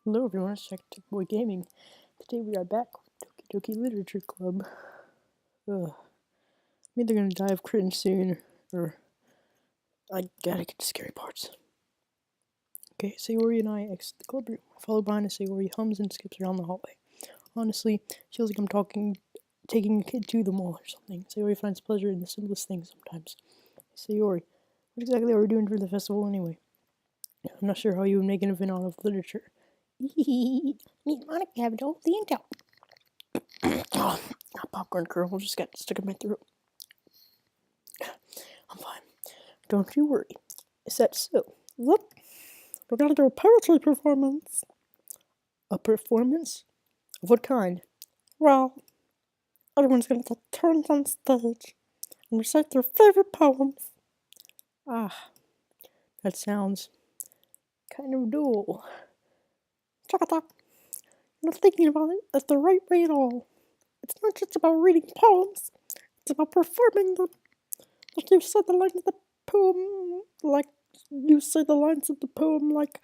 Hello everyone, it's Tech Boy Gaming. Today we are back with Doki Literature Club. I'm either gonna die of cringe soon, or I gotta get to scary parts. Okay, Sayori and I exit the club room. Follow behind as Sayori hums and skips around the hallway. Honestly, feels like I'm taking a kid to the mall or something. Sayori finds pleasure in the simplest things sometimes. Sayori, what exactly are we doing for the festival anyway? I'm not sure how you would make an event out of literature. Me and Monica have it all the intel. Oh, a popcorn kernel just got stuck in my throat. I'm fine. Don't you worry. Is that so? Yep. We're gonna do a poetry performance. A performance? Of what kind? Well, everyone's gonna take turns on stage and recite their favorite poems. Ah, that sounds kind of dull. Chaka. You're not thinking about it at the right way at all. It's not just about reading poems, it's about performing them. Like you said the lines of the poem, like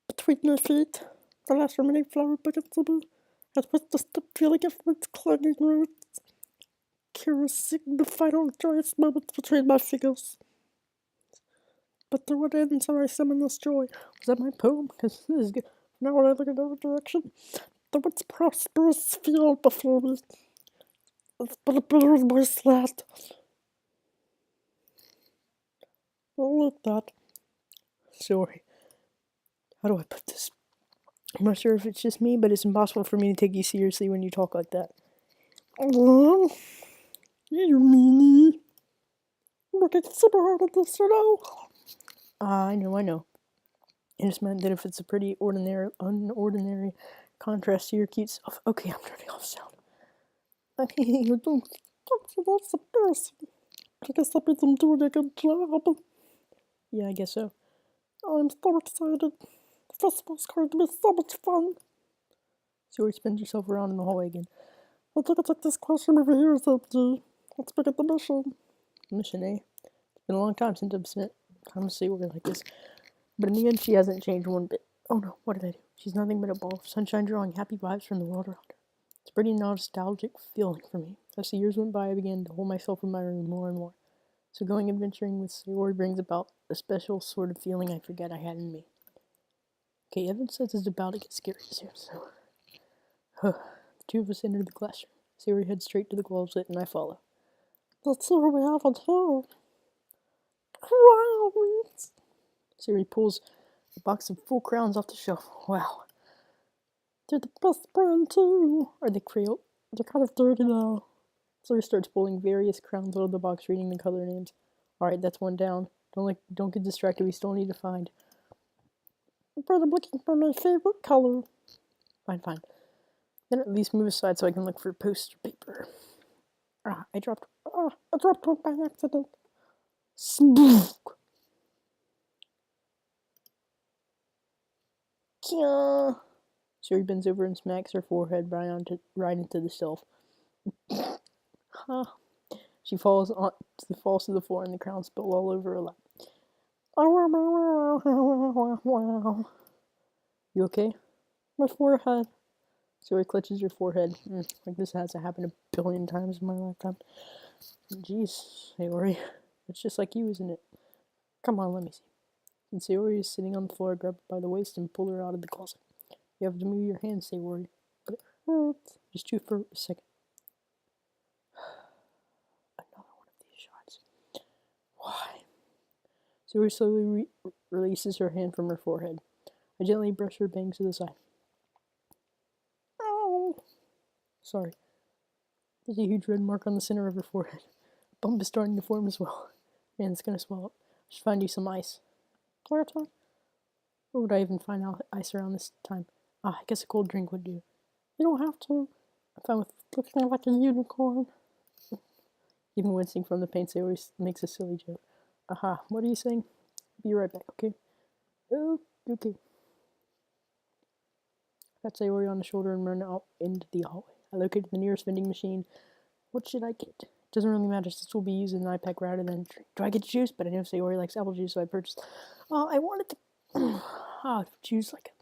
between your feet. The last remaining flower begins to be, as with just the feeling of its clinging roots, caressing the final joyous moments between my fingers. But through what ends have I summon this joy? Was that my poem? Because this is good. Now when I look in every direction, the once prosperous field before me is but a bitter wasteland. Oh, look that. Sorry. How do I put this? I'm not sure if it's just me, but it's impossible for me to take you seriously when you talk like that. Oh, you meanie. I'm working super hard at this, you know? I know. It just meant that if it's a pretty unordinary contrast to your cute self. Okay, I'm turning off sound. That's embarrassing. I guess that means I'm doing a good job. Yeah, I guess so. I'm so excited. The festival's going to be so much fun. Zoe spins herself around in the hallway again. I think it's like this classroom over here is empty. Let's begin the mission. Mission, eh? It's been a long time since I've spent time to see work like this. But in the end, she hasn't changed one bit. Oh no, what did I do? She's nothing but a ball of sunshine drawing happy vibes from the world around her. It's a pretty nostalgic feeling for me. As the years went by, I began to hold myself in my room more and more. So going adventuring with Sayori brings about a special sort of feeling I forget I had in me. Okay, Evan says it's about to get scary soon, so... The two of us enter the classroom. Sayori heads straight to the closet, and I follow. Let's see what we have in here. Crowns! Sayori pulls a box of full crowns off the shelf. Wow. They're the best brand, too. Are they Creole? They're kind of dirty now. Sayori starts pulling various crowns out of the box, reading the color names. Alright, that's one down. Don't get distracted, we still need to find. But I'm looking for my favorite color. Fine. Then at least move aside so I can look for poster paper. I dropped one by accident. Spook! Kia! Suri bends over and smacks her forehead right into the shelf. Huh. She falls to the floor and the crowns spill all over her lap. You okay? My forehead. Zoe clutches her forehead. Like this hasn't happened a billion times in my lifetime. Jeez, Sayori. It's just like you, isn't it? Come on, let me see. And Sayori is sitting on the floor, grab her by the waist and pull her out of the closet. You have to move your hands, Sayori. But it hurts. Just chew for a second. Another one of these shots. Why? Sayori slowly releases her hand from her forehead. I gently brush her bangs to the side. Ow! Sorry. There's a huge red mark on the center of her forehead. A bump is starting to form as well. Man, it's gonna swell up. I should find you some ice. Where would I even find ice around this time? I guess a cold drink would do. You don't have to. I'm fine with looking like a unicorn. Even wincing from the pain, Sayori makes a silly joke. Aha, what are you saying? Be right back, okay? Oh, okay. I got Sayori on the shoulder and run out into the hallway. I located the nearest vending machine. What should I get? Doesn't really matter, since we'll be using an iPad rather than drink. Do I get juice? But I know Sayori likes apple juice, so I purchased. I wanted to choose like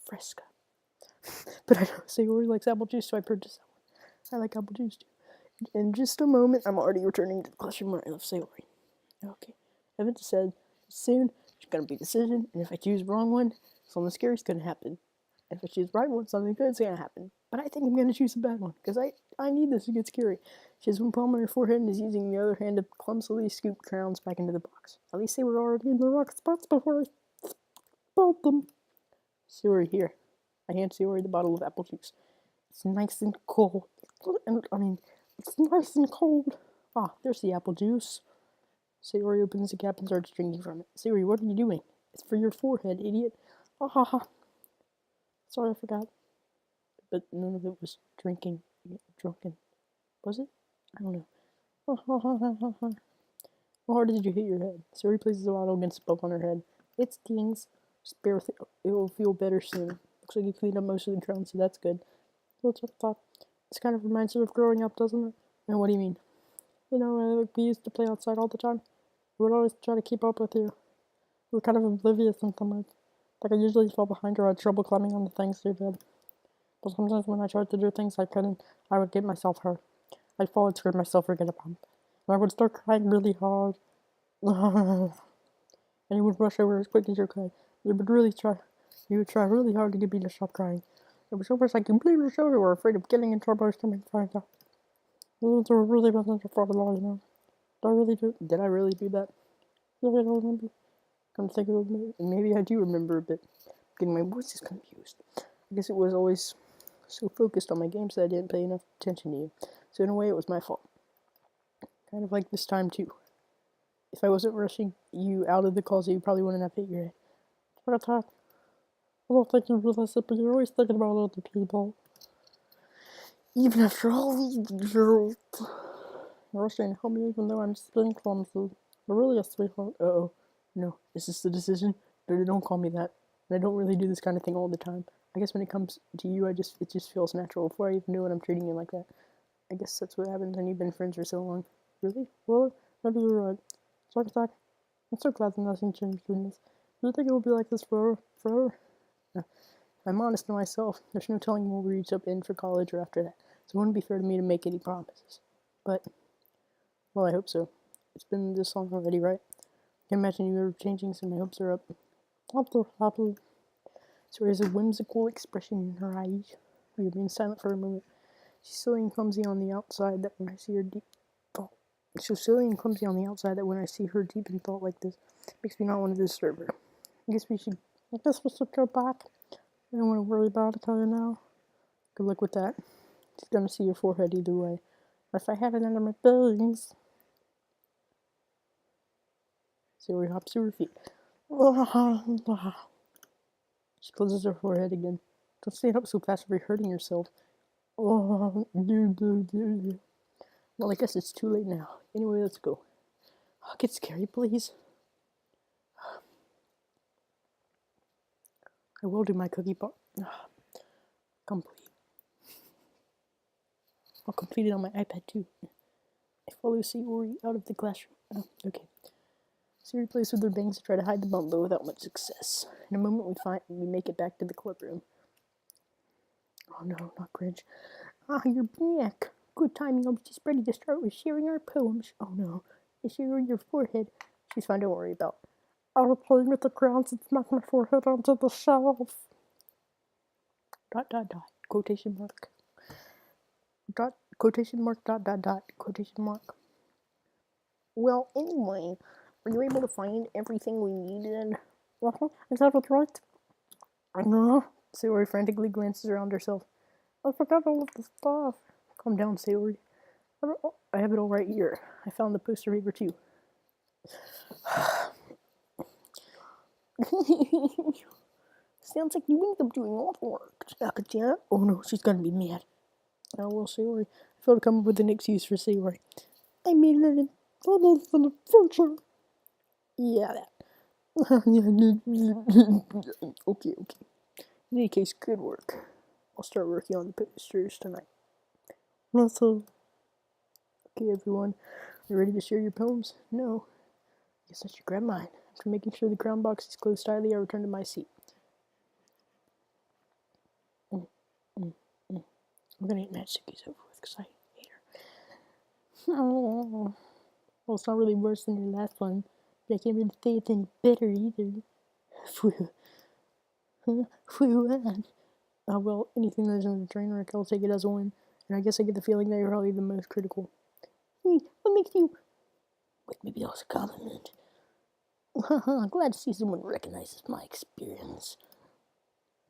fresca. But I know Sayori likes apple juice, so I purchased that one. I like apple juice too. In just a moment, I'm already returning to the classroom where I left Sayori. Okay. Evan said, soon, there's gonna be a decision, and if I choose the wrong one, something scary's gonna happen. And if I choose the right one, something good's gonna happen. But I think I'm gonna choose the bad one, because I need this to get scary. She has one palm on her forehead and is using the other hand to clumsily scoop crowns back into the box. At least they were already in the rock spots before I spilled them. Sayori, here. I hand Sayori the bottle of apple juice. It's nice and cold. It's nice and cold. Ah, there's the apple juice. Sayori opens the cap and starts drinking from it. Sayori, what are you doing? It's for your forehead, idiot. Ah ha ha. Sorry, I forgot. But none of it was drunken. Was it? I don't know. Ah ha ha ha ha ha. How hard did you hit your head? Sayori places the bottle against the bump on her head. It stings. It will feel better soon. Looks like you cleaned up most of the ground, so that's good. What's up, thought? This kind of reminds me of growing up, doesn't it? And what do you mean? You know, we used to play outside all the time. We would always try to keep up with you. We were kind of oblivious sometimes. Like I usually fell behind or had trouble climbing on the things you did. But sometimes when I tried to do things I couldn't, I would get myself hurt. I'd fall and scrape myself or get a bump. And I would start crying really hard. And you would rush over as quick as you could. You would try really hard to get me to stop crying. It was almost like you blew your shoulder or afraid of getting in trouble or something like that. It really wasn't your fault at all, you know. Did I really do that? Yeah, I don't remember. Come to think of it, maybe I do remember a bit. Getting my voices confused. I guess it was always so focused on my games that I didn't pay enough attention to you. So in a way, it was my fault. Kind of like this time too. If I wasn't rushing you out of the closet, you probably wouldn't have hit your head. What a talk. I don't think you realize it, but you're always thinking about other people. Even after all these years. You're rushing to help me even though I'm spinning clumsy. You're really a sweetheart. Uh-oh. No, is this the decision? Don't call me that. I don't really do this kind of thing all the time. I guess when it comes to you, it just feels natural. Before I even know it, I'm treating you like that. I guess that's what happens when you've been friends for so long. Really? Well, maybe you're right. Sorry, Zach. I'm so glad that nothing changed between us. Do you think it will be like this forever? If I'm honest to myself, there's no telling when we'll reach up in for college or after that. So it wouldn't be fair to me to make any promises. But, well, I hope so. It's been this long already, right? I can imagine you ever changing, so my hopes are up. Happily. So there's a whimsical expression in her eyes. You're being silent for a moment. She's silly and clumsy on the outside that when I see her deep thought. She's silly and clumsy on the outside that when I see her deep in thought like this, makes me not want to disturb her. I guess we should go back. I don't want to worry about it now. Good luck with that. She's gonna see your forehead either way. Or if I had it under my bangs. Sayori hops to her feet. She closes her forehead again. Don't stand up so fast or you're hurting yourself. Well, I guess it's too late now. Anyway, let's go. Get scary, please. I will do my cookie part. Complete. I'll complete it on my iPad too. I follow Sayori out of the classroom. Oh, okay. Sayori plays with her bangs to try to hide the bump, but without much success. In a moment, we make it back to the clubroom. Oh no, not Grinch. Ah, you're back. Good timing. I was just ready to start with sharing our poems. Oh no, is she on your forehead? She's fine. Don't worry about. I was playing with the crowns and smacked my forehead onto the shelf. ... Quotation mark. Quotation mark. ... Quotation mark. Well, anyway, were you able to find everything we needed? Is that what's right? I know. Sayori frantically glances around herself. I forgot all of the stuff. Calm down, Sayori. I have it all right here. I found the poster paper too. Sounds like you ended up doing all the work. Yeah? Oh no, she's gonna be mad. Oh well, Sayori. I failed to come up with an excuse for Sayori. I made an adventure. Yeah, that. Okay. In any case, good work. I'll start working on the posters tonight. Also, okay, everyone, are you ready to share your poems? No. Guess I should grab mine. After making sure the crown box is closed tightly, I return to my seat. I'm gonna get mad Suki's over with because I hate her. Oh. Well, it's not really worse than your last one, but I can't really say it's any better either. Oh, well, anything that's in the train wreck, I'll take it as a win. And I guess I get the feeling that you're probably the most critical. Hey, what makes you... Wait, maybe that was a compliment. I'm glad to see someone recognizes my experience.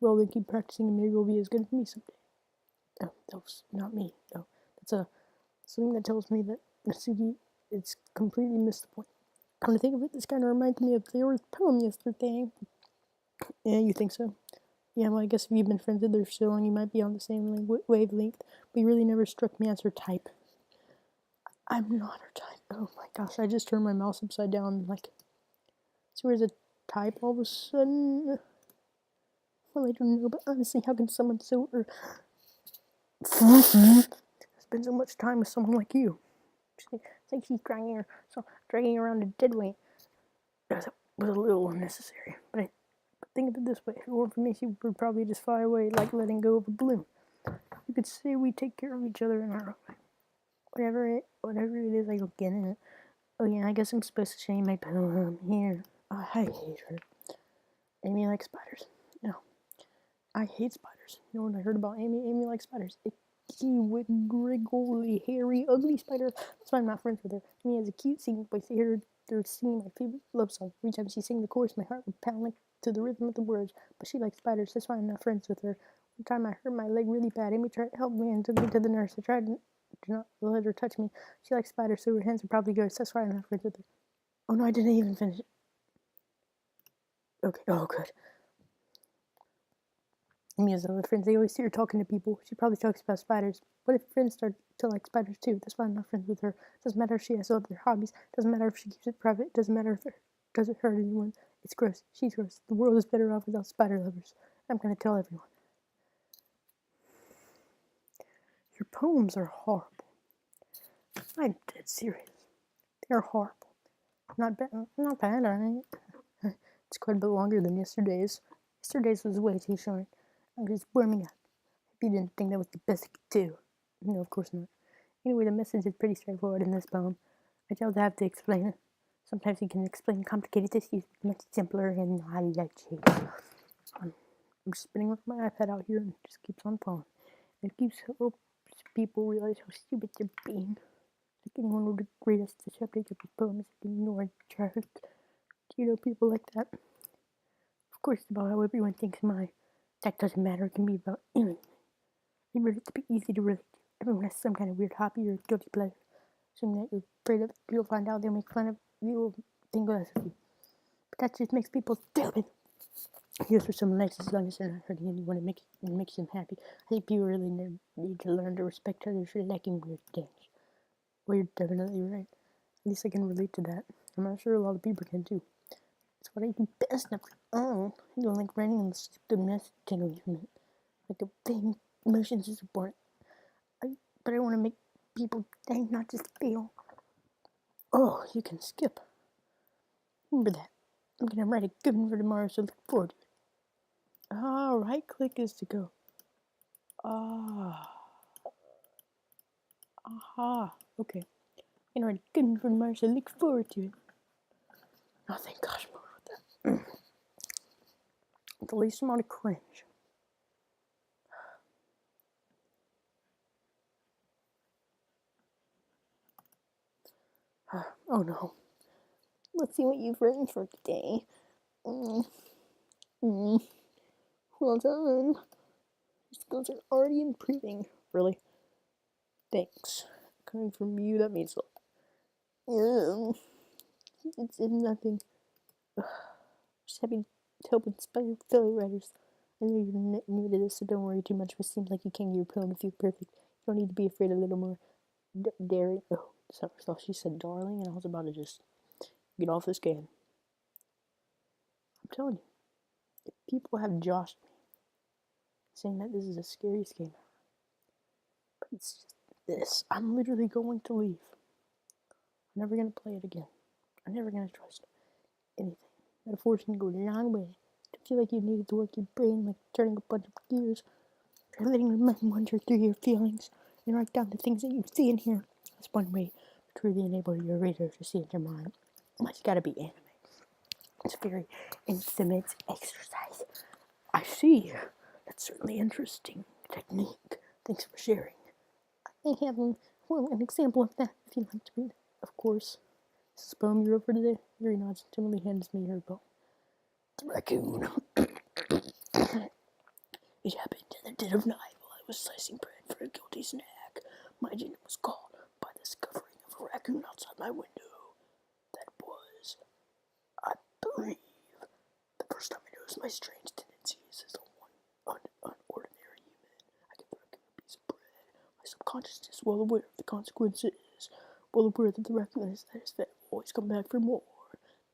Well, then keep practicing and maybe you'll be as good as me someday. Oh, that was not me. No, that's something that tells me that Natsuki, it's completely missed the point. Come to think of it, this kind of reminds me of Theore's poem yesterday. Yeah, you think so? Yeah, well, I guess if you've been friends with her so long, you might be on the same wavelength, but you really never struck me as her type. I'm not her type. Oh my gosh, I just turned my mouse upside down, like, so where's a type all of a sudden? Well, I don't know, but honestly, how can someone so... spend so much time with someone like you? It's like she's dragging around a dead weight. That was a little unnecessary, but think of it this way: if it weren't for me, she would probably just fly away like letting go of a balloon. You could say we take care of each other in our own way. Whatever it is, I don't get in it. Oh yeah, I guess I'm supposed to change my poem here. I hate her. Amy likes spiders. No, I hate spiders. You know what I heard about Amy? Amy likes spiders. Wriggly, hairy, ugly spider. That's why I'm not friends with her. Amy has a cute singing voice. I hear her singing my favorite love song. Every time she sings the chorus, my heart would pound like to the rhythm of the words. But she likes spiders. That's why I'm not friends with her. One time I hurt my leg really bad. Amy tried to help me and took me to the nurse. I tried to not let her touch me. She likes spiders, so her hands are probably gross. That's why I'm not friends with her. Oh no, I didn't even finish it. Okay. Oh, good. Amy has other friends. They always see her talking to people. She probably talks about spiders. What if friends start to like spiders too? That's why I'm not friends with her. Doesn't matter if she has other hobbies. Doesn't matter if she keeps it private. Doesn't matter if it doesn't hurt anyone. It's gross. She's gross. The world is better off without spider lovers. I'm gonna tell everyone. Your poems are horrible. I'm dead serious. They're horrible. Not bad. Not bad, alright. It's quite a bit longer than yesterday's. Yesterday's was way too short. I'm just warming up. You didn't think that was the best I could do. No, of course not. Anyway, the message is pretty straightforward in this poem. I don't have to explain it. Sometimes you can explain complicated issues much simpler, and I like it. I'm just spinning with my iPad out here and it just keeps on falling. It keeps helps people realize how stupid they're being. Like anyone would read us the subject of his poems and ignore it. Do you know people like that? Of course, it's about how everyone thinks mine. That doesn't matter. It can be about anything. Remember, it's easy to relate to. Everyone has some kind of weird hobby or guilty pleasure. Something that you're afraid of. You'll find out, they'll make fun of you, or think less of you. But that just makes people stupid. Here's for someone nice, as long as they're not hurting anyone, it makes them happy. I think people really need to learn to respect others for liking weird things. Well, you're definitely right. At least I can relate to that. I'm not sure a lot of people can too. It's what I do best. I don't like writing on the stupid messaging movement. Like a vain emotions is important. But I want to make people think, not just feel. Oh, you can skip. Remember that. I'm gonna write a good one for tomorrow, so look forward to it. Right click is to go. Okay. I'm gonna write a good one for tomorrow, so look forward to it. Oh, thank gosh, more about that. The least amount of cringe. Oh no. Let's see what you've written for today. Well done. Your skills are already improving. Really? Thanks. Coming from you, that means a lot. It's nothing. Just happy to help inspire fellow writers. I know you're new to this, so don't worry too much. It seems like you can't get your poem to feel perfect. You don't need to be afraid a little more daring. Oh, so she said darling, and I was about to just get off this game. I'm telling you, if people have joshed me, saying that this is the scariest game ever, but it's just this. I'm literally going to leave. I'm never going to play it again. I'm never going to trust anything. Metaphors can go a long way. Don't feel like you needed to work your brain like turning a bunch of gears. You're letting your mind wander through your feelings and write down the things that you see in here. That's one way to truly enable your reader to see in your mind. It's gotta be anime. It's a very intimate exercise. I see. That's certainly interesting technique. Thanks for sharing. I have an example of that if you'd like to read it. Of course. This is a poem you wrote for today. Yuri nods and timidly hands me her poem. The raccoon. It happened in the dead of night while I was slicing bread for a guilty snack. My dinner was caught by the discovering of a raccoon outside my window. That was, I believe, the first time I noticed my strange tendencies as unordinary human. I gave the raccoon a piece of bread. My subconsciousness, well aware of the consequences, well aware that the raccoon is that his fat will always come back for more.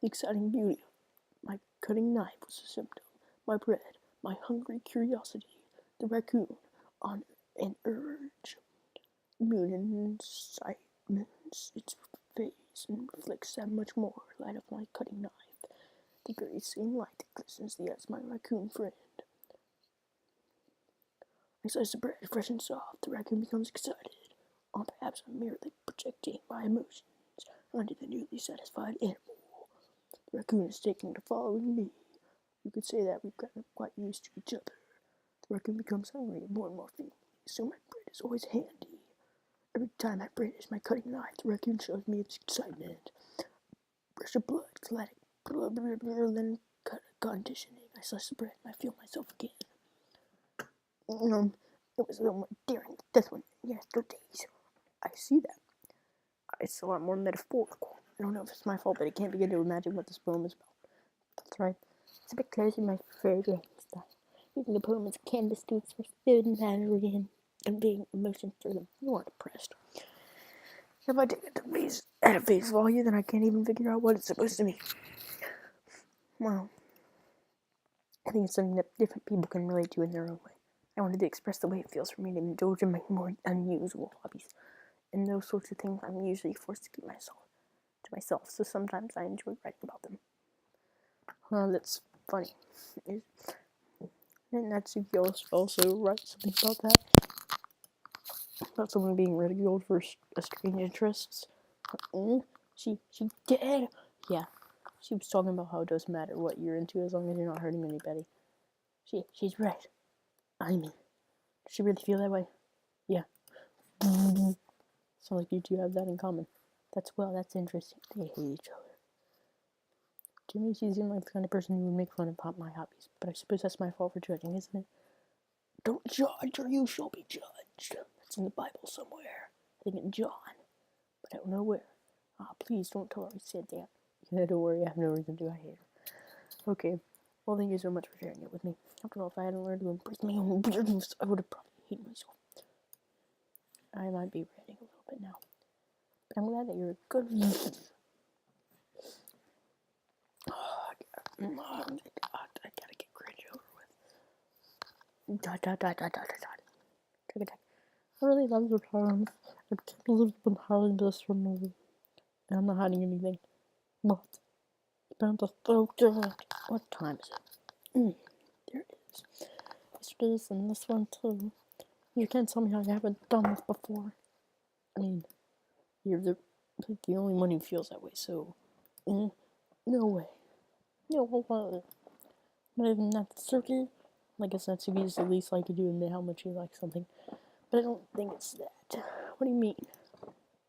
The exciting beauty of my cutting knife was a symptom. My bread, my hungry curiosity, the raccoon on an urge. Moon incitements its face and reflects that much more light of my cutting knife. The very same light that glistens the eyes of my raccoon friend. I slice the bread fresh and soft. The raccoon becomes excited. Or perhaps I'm merely projecting my emotions onto the newly satisfied animal. The raccoon is taking to following me. You could say that we've gotten quite used to each other. The raccoon becomes hungry more and more frequently, so my bread is always handy. Every time I brandish my cutting knife, the raccoon shows me its excitement. Brush of blood, collecting, then conditioning. I slice the bread and I feel myself again. It was a little more daring this one yesterday's. I see that. It's a lot more metaphorical. I don't know if it's my fault, but I can't begin to imagine what this poem is about. That's right. It's a bit closer to my favorite stuff. Using the poem as a canvas to express food and battery and conveying emotions through them. You are depressed. If I take it at face value, then I can't even figure out what it's supposed to mean. Well, I think it's something that different people can relate to in their own way. I wanted to express the way it feels for me to indulge in my more unusual hobbies. And those sorts of things I'm usually forced to keep to myself, so sometimes I enjoy writing about them. That's funny. And Natsuki also writes something about that. About someone being ridiculed for strange interests. She did. Yeah, she was talking about how it doesn't matter what you're into as long as you're not hurting anybody. She's right. I mean, does she really feel that way? Yeah. Sounds like you two have that in common. That's interesting. They hate each other. To me, she seemed like the kind of person who would make fun of my hobbies, but I suppose that's my fault for judging, isn't it? Don't judge or you shall be judged. That's in the Bible somewhere. I think in John, but I don't know where. Please don't tell her I said that. Yeah, don't worry, I have no reason to. I hate her. Okay, well, thank you so much for sharing it with me. After all, if I hadn't learned to embrace my own weirdness, I would have probably hated myself. I might be ranting a little bit now, but I'm glad that you're a good. I gotta get cringe over with. I really love your poems. I can't believe you've been hiding this from me. And I'm not hiding anything. But it's been so good. What time is it? There it is. Yesterday's and this one too. You can't tell me I haven't done this before. I mean, you're the only one who feels that way, so no way. No way. Not even Natsuki. I guess Natsuki is the least likely to admit how much you like something. But I don't think it's that. What do you mean?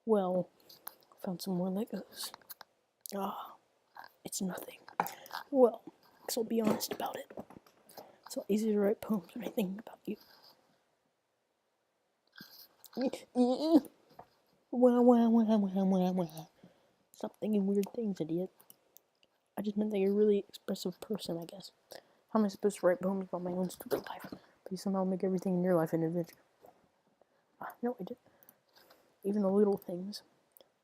Well, I found some more Legos. It's nothing. Well, because I'll be honest about it. It's a lot easier to write poems when I think about you. Stop thinking weird things, idiot. I just meant that you're a really expressive person, I guess. How am I supposed to write poems about my own stupid life? But you somehow make everything in your life an adventure. No, I did. Even the little things.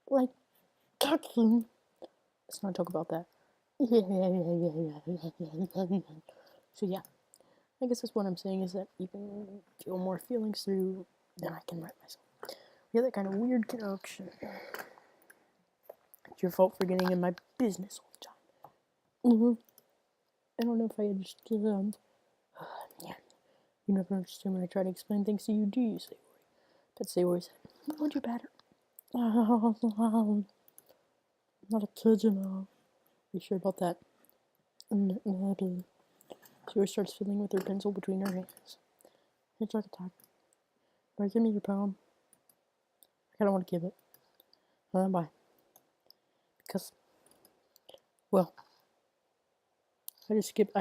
Like cooking. Let's not talk about that. So yeah, I guess that's what I'm saying is that you can feel more feelings through than I can write myself. We have that kind of weird connection. It's your fault for getting in my business all the time. I don't know if I understand. Yeah, You never understand when I try to explain things to you, do you, Sayori? But Sayori said, why would you batter? I'm not a kid, you know. Are you sure about that? Maybe. Sayori starts fiddling with her pencil between her hands. Hey, try to talk. Alright, give me your poem. I kinda want to give it. Why? Because, well, I just skipped.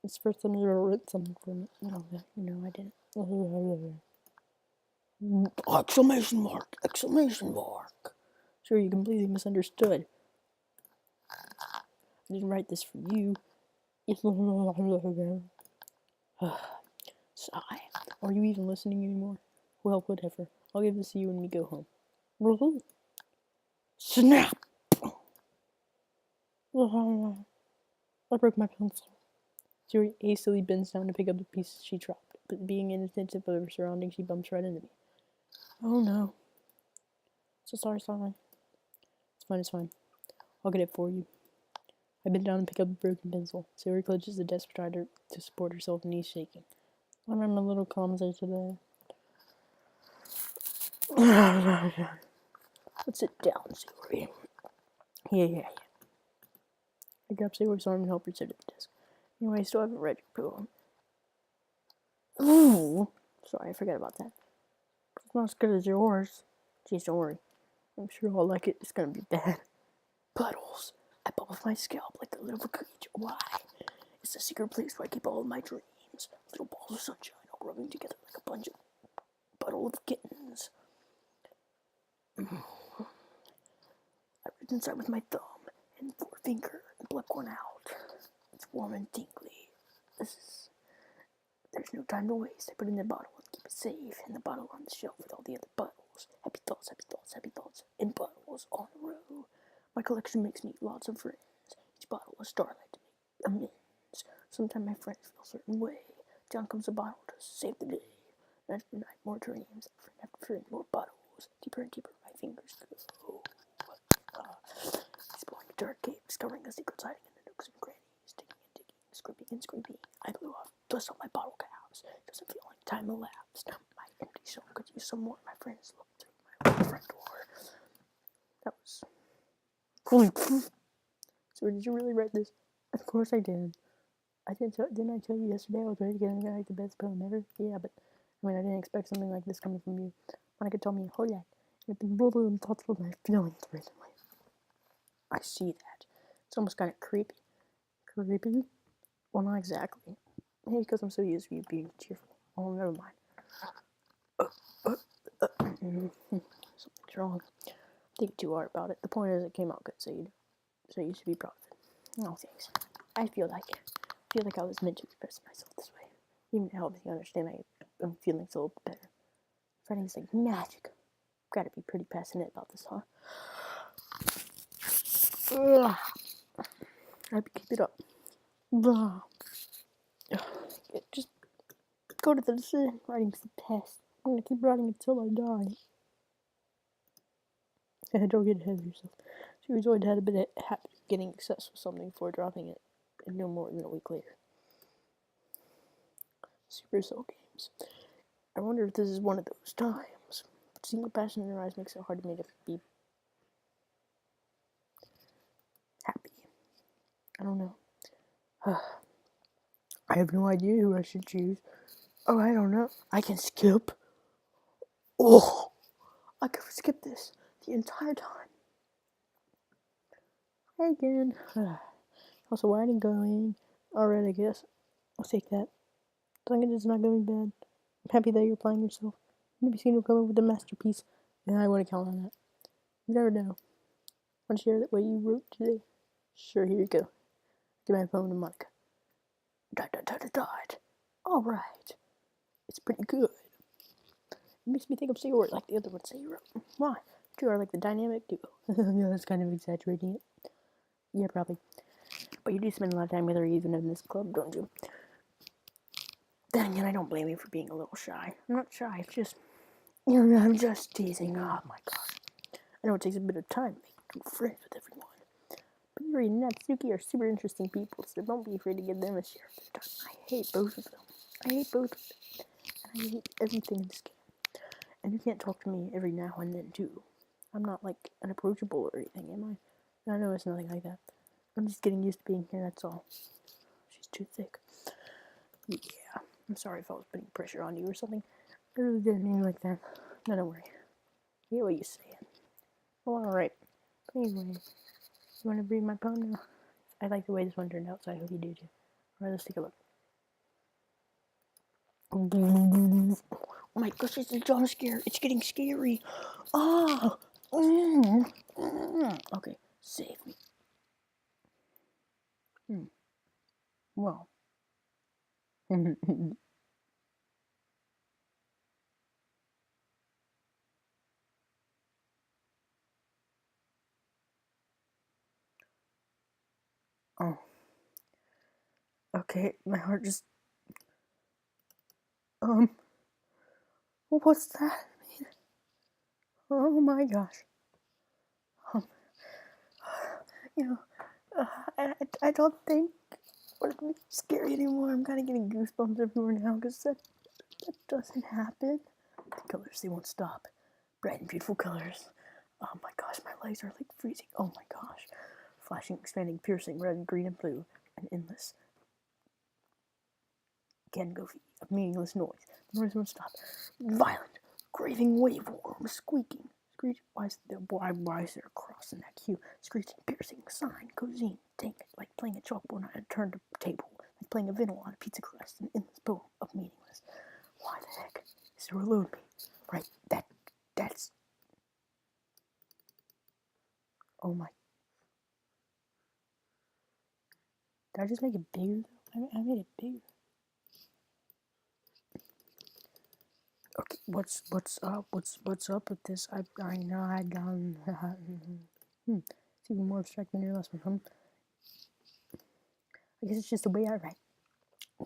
It's the first time I ever written something from it. No, I didn't. Exclamation mark! Exclamation mark! Sure, you completely misunderstood. I didn't write this for you. Sigh. Are you even listening anymore? Well, whatever. I'll give this to you when we go home. Snap! I broke my pencil. Sayori hastily bends down to pick up the pieces she dropped, but being inattentive of her surroundings, she bumps right into me. Oh no. So sorry. It's fine. I'll get it for you. I bend down and pick up the broken pencil. Sayori clutches the desk beside her to support herself, knees shaking. I'm a little clumsy today. Let's sit down, Sayori. Yeah. I grab Sayori's arm and help her sit at the desk. Anyway, I still haven't read your poem. Ooh! Sorry, I forgot about that. It's not as good as yours. Jeez, don't worry. I'm sure I'll like it. It's gonna be bad. Puddles. I bubble my scalp like a little creature. Why? It's the secret place where I keep all of my dreams. Little balls of sunshine all rubbing together like a bunch of puddle of kittens. I reach inside with my thumb and forefinger and pluck one out. It's warm and tingly. There's no time to waste. I put it in the bottle and keep it safe in the bottle on the shelf with all the other bottles. Happy thoughts, and bottles all in a row. My collection makes me lots of friends. Each bottle a starlight to make amends. Sometimes my friends feel a certain way. Down comes a bottle to save the day. Night after night, more dreams. Friend after friend, more bottles. Deeper and deeper, my fingers go. Exploring a dark cave, discovering the secrets hiding in the nooks and crannies. Digging and digging, scraping. I blew off dust on my bottle caps. Doesn't feel like time elapsed. My empty soul could use some more. My friends looked through my front door. That was... So did you really write this? Of course I did. Didn't I tell you yesterday I was ready to get like the best poem ever? Yeah, but I didn't expect something like this coming from you. Monica told me, oh yeah, you've been really in touch with my feelings recently. I see that. It's almost kind of creepy. Creepy? Well, not exactly. Maybe because I'm so used to you being cheerful. Oh, never mind. Something's wrong. Think too hard about it. The point is, it came out good, so you should be proud of it. No thanks. I feel like I was meant to express myself this way. Even to help me understand my own feelings a little bit better. Writing's like magic. Gotta be pretty passionate about this, huh? I keep it up. Just go to the decision. Writing's the best. I'm gonna keep writing until I die. Don't get ahead of yourself. She was always had a bit of habit of getting obsessed with something before dropping it, and no more than a week later. Super Soul Games. I wonder if this is one of those times. Seeing the passion in her eyes makes it hard to me to be happy. I don't know. I have no idea who I should choose. Oh, I don't know. I can skip. Oh, I could skip this the entire time. Hey again. Also, why ain't going? Alright, I guess. I'll take that. As long as it's not going bad. I'm happy that you're applying yourself. Maybe soon you'll come up with a masterpiece. And I wouldn't count on that. You never know. Want to share what you wrote today? Sure, here you go. Give my phone to Monica. ... Alright. It's pretty good. It makes me think of Sayori like the other one Sayori. Why? You are like the dynamic duo. Yeah, that's kind of exaggerating it. Yeah, probably. But you do spend a lot of time with her even in this club, don't you? Then again, I don't blame you for being a little shy. I'm not shy, it's just... I'm just teasing. Oh my gosh. I know it takes a bit of time to make good friends with everyone. But Yuri and Natsuki are super interesting people, so don't be afraid to give them a share of their time. I hate both of them. I hate both. I hate everything in this game. And you can't talk to me every now and then, too. I'm not, like, unapproachable or anything, am I? I know it's nothing like that. I'm just getting used to being here, that's all. She's too thick. Yeah. I'm sorry if I was putting pressure on you or something. I really didn't mean like that. No, don't worry. I get what you're saying. Well, alright. Anyway, you want to read my poem now? I like the way this one turned out, so I hope you do too. Alright, let's take a look. Oh my gosh, it's a jump scare. It's getting scary. Ah! Okay, save me. Well. Oh. Okay, my heart just... What's that? Oh my gosh. You know, I don't think it would be scary anymore. I'm kind of getting goosebumps everywhere now because that doesn't happen. The colors, they won't stop. Bright and beautiful colors. Oh my gosh, my legs are like freezing. Oh my gosh. Flashing, expanding, piercing, red, green, and blue. And endless. Again, goofy. A meaningless noise. The noise won't stop. Violent, craving waveform, squeaking. Screech. Why is there a cross in that cue? Screeching, piercing, sign, cuisine. Dang it, like playing a chalkboard on a turned table. Like playing a vinyl on a pizza crust. An endless poem of meaningless. Why the heck is there a load me? Right, that's... Oh my... Did I just make it bigger? I made it bigger. Okay, what's up with this? I know I done. It's even more abstract than your last one. I guess it's just the way I write.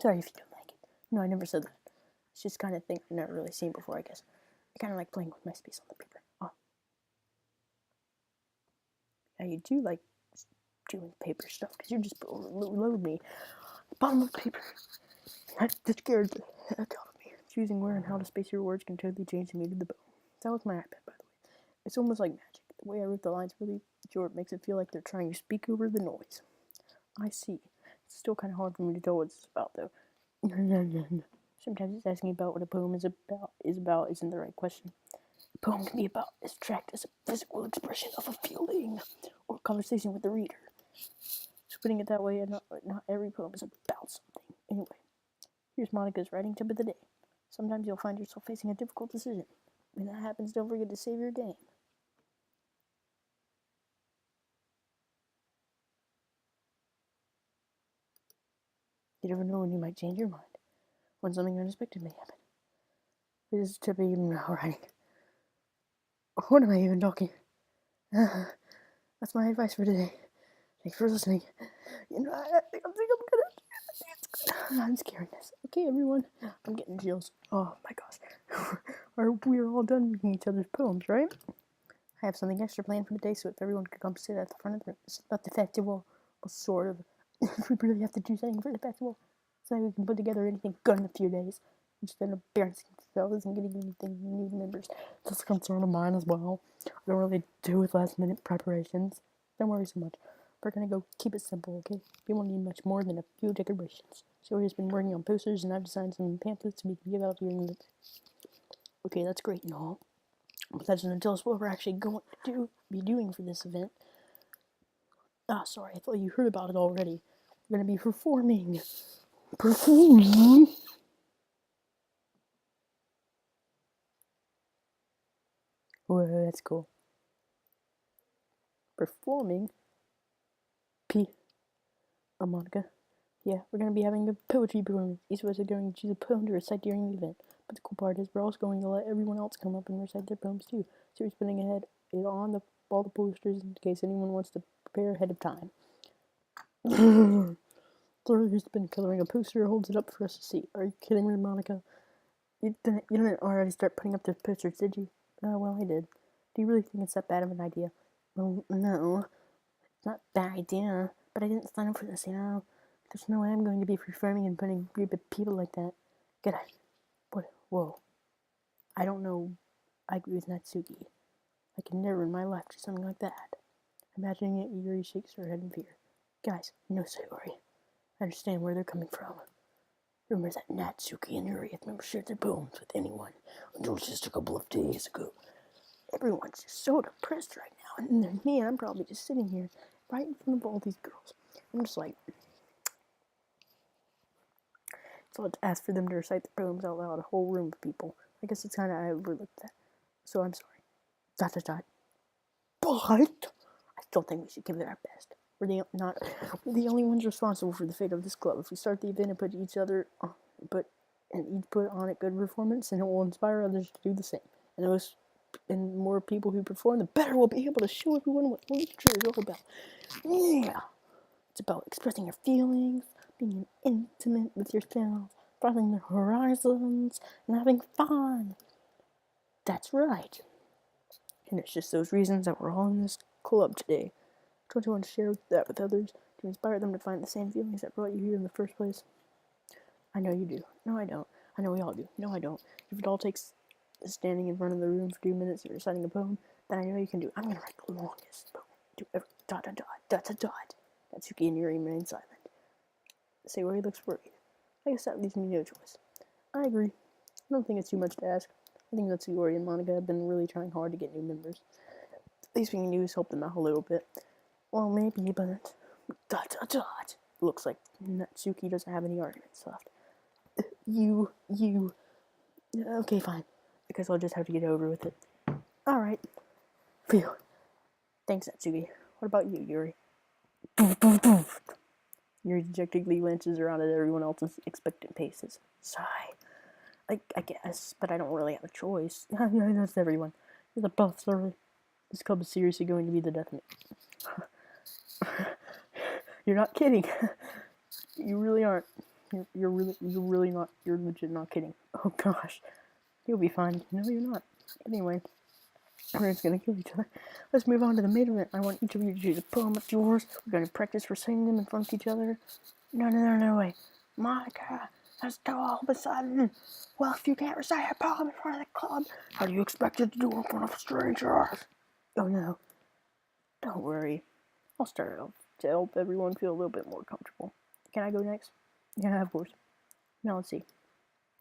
Sorry if you don't like it. No, I never said that. It's just kind of thing I've never really seen before. I guess I kind of like playing with my space on the paper. Oh, yeah, you do like doing paper stuff because you just overload me. Bottom of paper. That scared the heck out of me. Choosing where and how to space your words can totally change the meaning of the poem. That was my iPad, by the way. It's almost like magic. The way I wrote the lines really short makes it feel like they're trying to speak over the noise. I see. It's still kind of hard for me to tell what it's about, though. Sometimes it's asking about what a poem is about isn't the right question. A poem can be about as abstract as a physical expression of a feeling or conversation with the reader. So putting it that way, not every poem is about something. Anyway, here's Monica's writing tip of the day. Sometimes you'll find yourself facing a difficult decision. When that happens, don't forget to save your game. You never know when you might change your mind, when something unexpected may happen. This is tip of even writing. What am I even talking? That's my advice for today. Thanks for listening. You know, I think I'm gonna... I'm scaring this. Okay, everyone. I'm getting chills. Oh my gosh. We're all done reading each other's poems, right? I have something extra planned for the day, so if everyone could come sit at the front of the festival, well, sort of. We really have to do something for the festival, so we can put together anything good in a few days, instead of embarrassing ourselves and getting anything new members. That's a concern of mine as well. I don't really do with last minute preparations. Don't worry so much. We're gonna go keep it simple, okay? We won't need much more than a few decorations. Sylvia's been working on posters, and I've designed some pamphlets we can give out during the... Okay, that's great and all, but that doesn't tell us what we're actually going to be doing for this event. Ah, sorry, I thought you heard about it already. We're gonna be performing. Performing? Whoa, that's cool. Performing? Monica. Yeah, we're gonna be having a poetry performance. Each of us are going to choose a poem to recite during the event. But the cool part is we're also going to let everyone else come up and recite their poems too. So we're putting it on all the posters in case anyone wants to prepare ahead of time. Laura, who's been coloring a poster, holds it up for us to see. Are you kidding me, Monica? You didn't already start putting up the pictures, did you? Oh, well, I did. Do you really think it's that bad of an idea? Well, no. It's not a bad idea, but I didn't sign up for this, you know? There's no way I'm going to be performing in front of a group of people like that. Good night. What? Whoa. I don't know. I agree with Natsuki. I could never in my life do something like that. Imagining it, Yuri shakes her head in fear. Guys, no Sayori. I understand where they're coming from. Rumors that Natsuki and Yuri have never shared their bones with anyone until just a couple of days ago. Everyone's just so depressed right now, and then me, I'm probably just sitting here right in front of all these girls. I'm just like, so let's ask for them to recite the poems out loud, a whole room of people. I guess it's kind of, I overlooked that. So I'm sorry. ... But I still think we should give it our best. We're the only ones responsible for the fate of this club. If we start the event and put each put on a good performance, and it will inspire others to do the same. And more people who perform, the better we'll be able to show everyone what literature is all about. Yeah, it's about expressing your feelings, being intimate with yourself, broadening your horizons, and having fun. That's right. And it's just those reasons that we're all in this club today. Don't you want to share that with others to inspire them to find the same feelings that brought you here in the first place? I know you do. No, I don't. I know we all do. No, I don't. If it all takes standing in front of the room for 2 minutes and reciting a poem, then I know you can do it. I'm going to write the longest poem. Do ever. ... Natsuki and Yuri remain silent. Sayori looks worried. I guess that leaves me no choice. I agree. I don't think it's too much to ask. I think that Sayori and Monica have been really trying hard to get new members. At least we can do is help them out a little bit. Well, maybe, but... Looks like Natsuki doesn't have any arguments left. Okay, fine. I guess I'll just have to get over with it. Alright. Phew. Thanks, Natsuki. What about you, Yuri? Yuri dejectedly glances around at everyone else's expectant faces. Sigh. I guess, but I don't really have a choice. Yeah, that's everyone. You're the buff, sir. This club is seriously going to be the death of me. You're not kidding. You really aren't. You're really not. You're legit not kidding. Oh gosh. You'll be fine. No, you're not. Anyway, we're just gonna kill each other. Let's move on to the main event. I want each of you to choose a poem of yours. We're gonna practice for singing them in front of each other. No way. Monica, let's go all of a sudden. Well, if you can't recite a poem in front of the club, how do you expect it to do in front of strangers? Oh no. Don't worry. I'll start it off to help everyone feel a little bit more comfortable. Can I go next? Yeah, of course. Now let's see.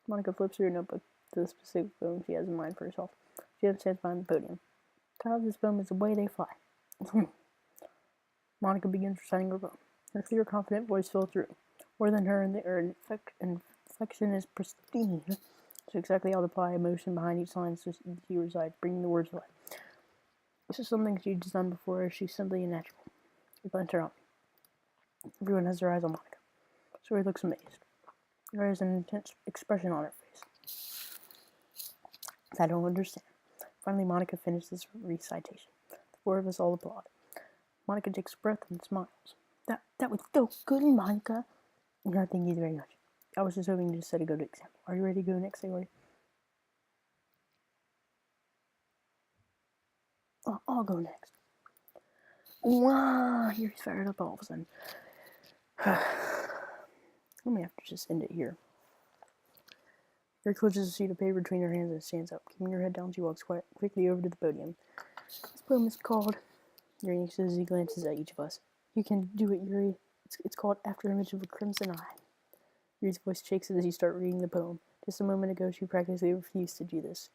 Monica flips through a notebook to the specific poem she has in mind for herself. She then stands behind the podium. The title of this poem is The Way They Fly. Monica begins reciting her poem. Her clear, confident voice fills through. More than her, inflection is pristine. So exactly how to apply emotion behind each line so she resides, bringing the words to life. This is something she's done before. She's simply a natural. It blends her out. Everyone has their eyes on Monica. So he looks amazed. There is an intense expression on her face. I don't understand. Finally, Monica finishes her recitation. The four of us all applaud. Monica takes a breath and smiles. That was so good, Monica. No, thank you very much. I was just hoping to set a good example. Are you ready to go next, Sayori? I'll go next. Wow, you're fired up all of a sudden. Let me have to just end it here. Yuri clutches a sheet of paper between her hands and stands up. Keeping her head down, she walks quickly over to the podium. This poem is called... Yuri says as he glances at each of us. You can do it, Yuri. It's called After Image of a Crimson Eye. Yuri's voice shakes as he starts reading the poem. Just a moment ago, she practically refused to do this.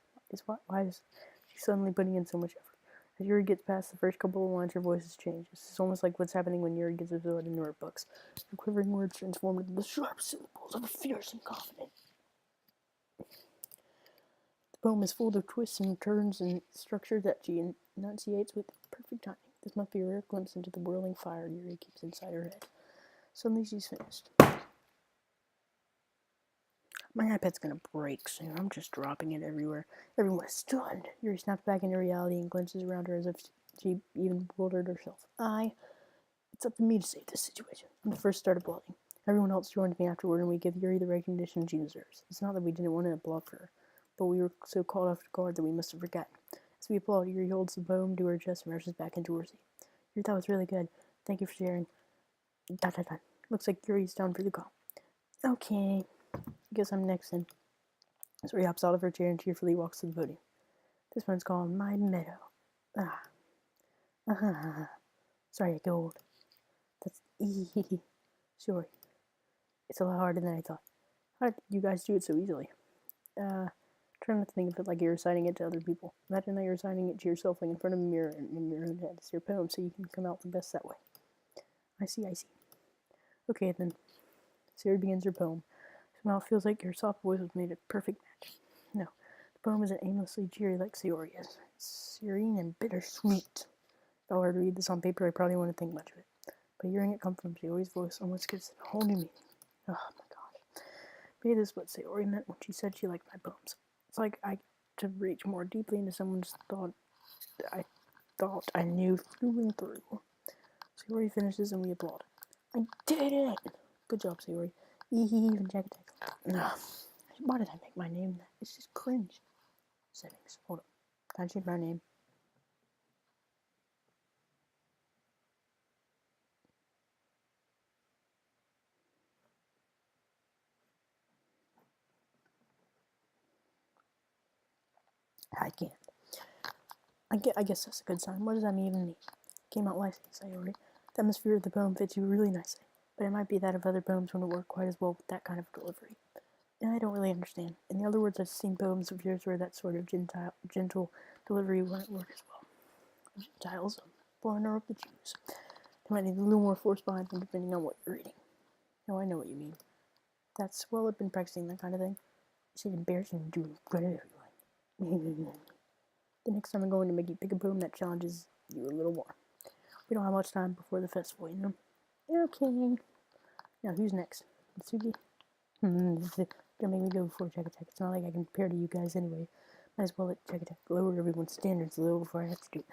Why is she suddenly putting in so much effort? As Yuri gets past the first couple of lines, her voice has changed. It's almost like what's happening when Yuri gets absorbed into her books. Her quivering words transformed into the sharp syllables of a fierce and confident. The poem is full of twists and turns and structure that she enunciates with perfect timing. This must be a rare glimpse into the whirling fire Yuri keeps inside her head. Suddenly she's finished. My iPad's gonna break soon. I'm just dropping it everywhere. Everyone is stunned. Yuri snaps back into reality and glances around her as if she even bewildered herself. It's up to me to save this situation. I'm the first to start applauding. Everyone else joins me afterward, and we give Yuri the recognition she deserves. It's not that we didn't want to applaud for her, but we were so caught off guard that we must have forgotten. As we applaud, Yuri holds the poem to her chest and rushes back into her seat. Yuri, that was really good. Thank you for sharing. Looks like Yuri's down for the call. Okay. I guess I'm next then. Sayori hops out of her chair and cheerfully walks to the podium. This one's called My Meadow. Ah. Sorry, I get old. That's Sayori. It's a lot harder than I thought. How did you guys do it so easily? Try not to think of it like you're reciting it to other people. Imagine that you're reciting it to yourself, like in front of a mirror and in your own head. It's your poem, so you can come out the best that way. I see. Okay, then. Sayori begins her poem. Somehow it feels like your soft voice was made a perfect match. No, the poem isn't aimlessly cheery like Sayori is. It's serene and bittersweet. If I were to read this on paper, I probably wouldn't think much of it. But hearing it come from Sayori's voice almost gives it a whole new meaning. Oh my gosh. Maybe this is what Sayori meant when she said she liked my poems. It's like I to reach more deeply into someone's thought I knew through and through. Sayori finishes and we applaud. I did it! Good job, Sayori. Even Jack Attack. No. Why did I make my name that? It's just cringe. Settings. Hold up. Can I change my name? I can't. I guess that's a good sign. What does that even mean? Came out nicely, Sayori. The atmosphere of the poem fits you really nicely. But it might be that of other poems wouldn't work quite as well with that kind of delivery. And I don't really understand. In other words, I've seen poems of yours where that sort of gentle delivery wouldn't work as well. Gentiles, foreigner of the Jews. They might need a little more force behind them depending on what you're reading. No, I know what you mean. That's, well, I've been practicing that kind of thing. It's embarrassing to do in everyone. The next time I'm going to make you pick a poem that challenges you a little more. We don't have much time before the festival, you know? Okay. Now, who's next? Mitsuki? Don't make me go before Jack Attack. It's not like I can compare to you guys anyway. Might as well let Jack Attack lower everyone's standards a little before I have to do it.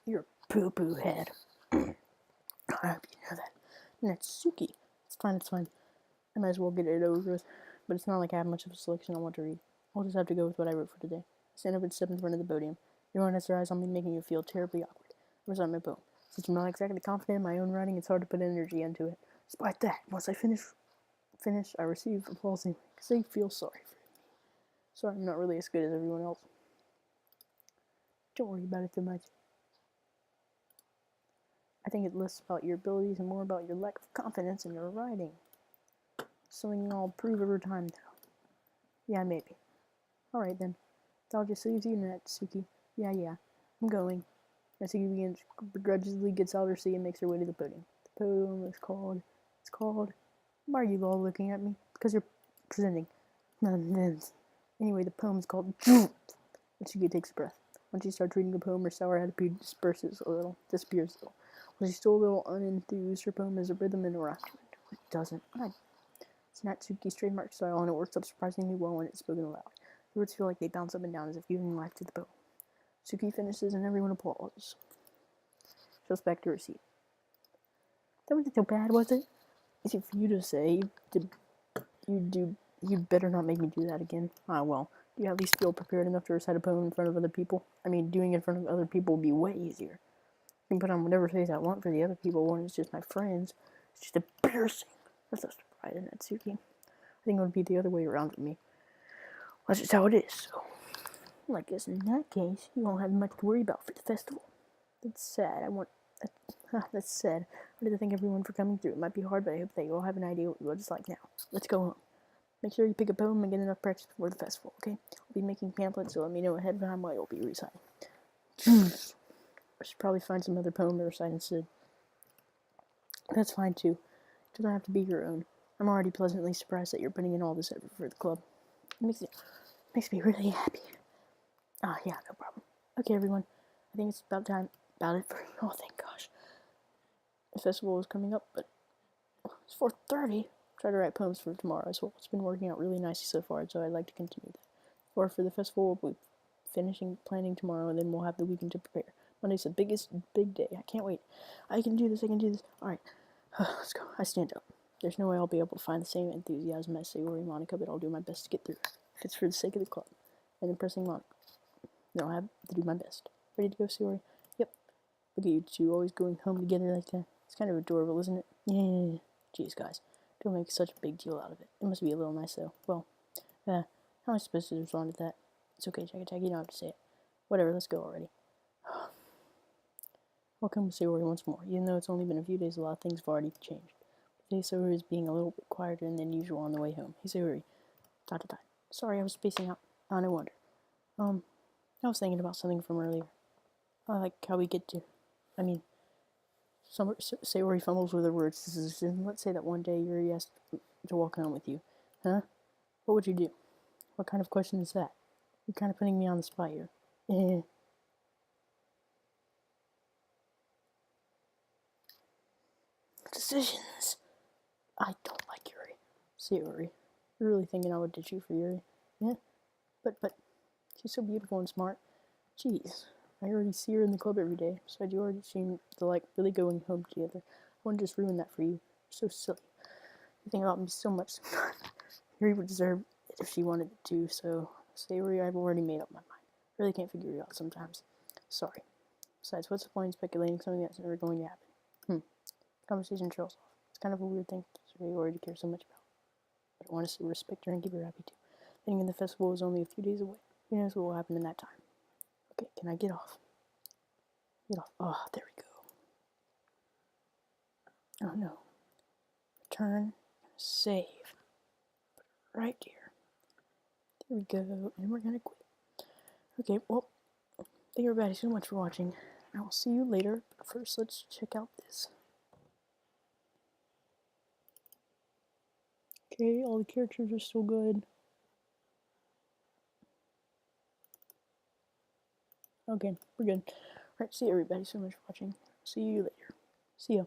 You're a poo-poo head. I hope you know that. Natsuki. It's fine. I might as well get it over with. But it's not like I have much of a selection I want to read. I'll just have to go with what I wrote for today. Stand up and step in front of the podium. Everyone has their eyes on me, making you feel terribly awkward. Recite my poem. Since I'm not exactly confident in my own writing, it's hard to put energy into it. Despite that, once I finish, I receive applause because they feel sorry for me. Sorry, I'm not really as good as everyone else. Don't worry about it too much. I think it's less about your abilities and more about your lack of confidence in your writing. Something I'll prove over time, though. Yeah, maybe. Alright then. I'll just leave you, Natsuki. Yeah. I'm going. Natsuki begrudgingly gets out of her seat and makes her way to the podium. The poem is called... Why are you all looking at me? Because you're presenting. Anyway, the poem is called... Natsuki takes a breath. When she starts reading the poem, her sour attitude disappears a little. When she's still a little unenthused, her poem has a rhythm and a rhyme to it. It doesn't. It's Natsuki's trademark style, and it works up surprisingly well when it's spoken aloud. The words feel like they bounce up and down as if giving life to the poem. Suki finishes, and everyone applauds. She goes back to her seat. That wasn't so bad, was it? Easy for you to say. You better not make me do that again. Ah, well. Do you at least feel prepared enough to recite a poem in front of other people? I mean, doing it in front of other people would be way easier. I can put on whatever face I want for the other people when it's just my friends. It's just embarrassing. That's no surprise, Natsuki. I think it would be the other way around for me. That's just how it is, so... Well, I guess in that case, you won't have much to worry about for the festival. That's sad. That's sad. I wanted to thank everyone for coming through. It might be hard, but I hope that you all have an idea what it's like now. Let's go home. Make sure you pick a poem and get enough practice before the festival, okay? I'll be making pamphlets, so let me know ahead of time what you'll be reciting. I should probably find some other poem to recite instead. That's fine, too. It doesn't have to be your own. I'm already pleasantly surprised that you're putting in all this effort for the club. It makes me really happy. Yeah, no problem. Okay, everyone. I think it's about it for... Oh, thank gosh. The festival is coming up, but it's 4:30. Try to write poems for tomorrow as well. It's been working out really nicely so far, so I'd like to continue that. Or for the festival, we'll be finishing planning tomorrow, and then we'll have the weekend to prepare. Monday's the big day. I can't wait. I can do this. Alright. Let's go. I stand up. There's no way I'll be able to find the same enthusiasm as Sayori and Monica, but I'll do my best to get through. If it's for the sake of the club and impressing Monica, then I'll have to do my best. Ready to go, Sayori? Yep. Look at you two always going home together like that. It's kind of adorable, isn't it? Yeah. Jeez, guys. Don't make such a big deal out of it. It must be a little nice, though. Well, how am I supposed to respond to that? It's okay, Jack, you don't have to say it. Whatever, let's go already. Welcome to Sayori once more. Even though it's only been a few days, a lot of things have already changed. Today, Sayori is being a little bit quieter than usual on the way home. Hey, Sayori. ... Sorry, I was spacing out. No wonder. I was thinking about something from earlier. Like how we get to... Sayori fumbles with her words. Let's say that one day Yuri asked to walk home with you. Huh? What would you do? What kind of question is that? You're kind of putting me on the spot here. Decisions. I don't like Yuri. Sayori, you're really thinking I would ditch you for Yuri? Yeah? But, she's so beautiful and smart. Jeez, I already see her in the club every day, so you already seem to like really going home together. I wouldn't just ruin that for you. You're so silly. You think about me so much. Yuri would deserve it if she wanted it to, so Sayori, I've already made up my mind. I really can't figure you out sometimes. Sorry. Besides, what's the point in speculating something that's never going to happen? Conversation trails off. It's kind of a weird thing for Sayori to care so much about. But I want to respect her and keep her happy too. Thinking the festival is only a few days away. Who knows what will happen in that time? Okay, can I get off? Get off. Oh, there we go. Oh no. Return. Save. Right here. There we go. And we're gonna quit. Okay, well, thank you everybody so much for watching. I will see you later. But first, let's check out this. Okay, all the characters are still good. Okay, we're good. Alright, see you everybody so much for watching. See you later. See ya.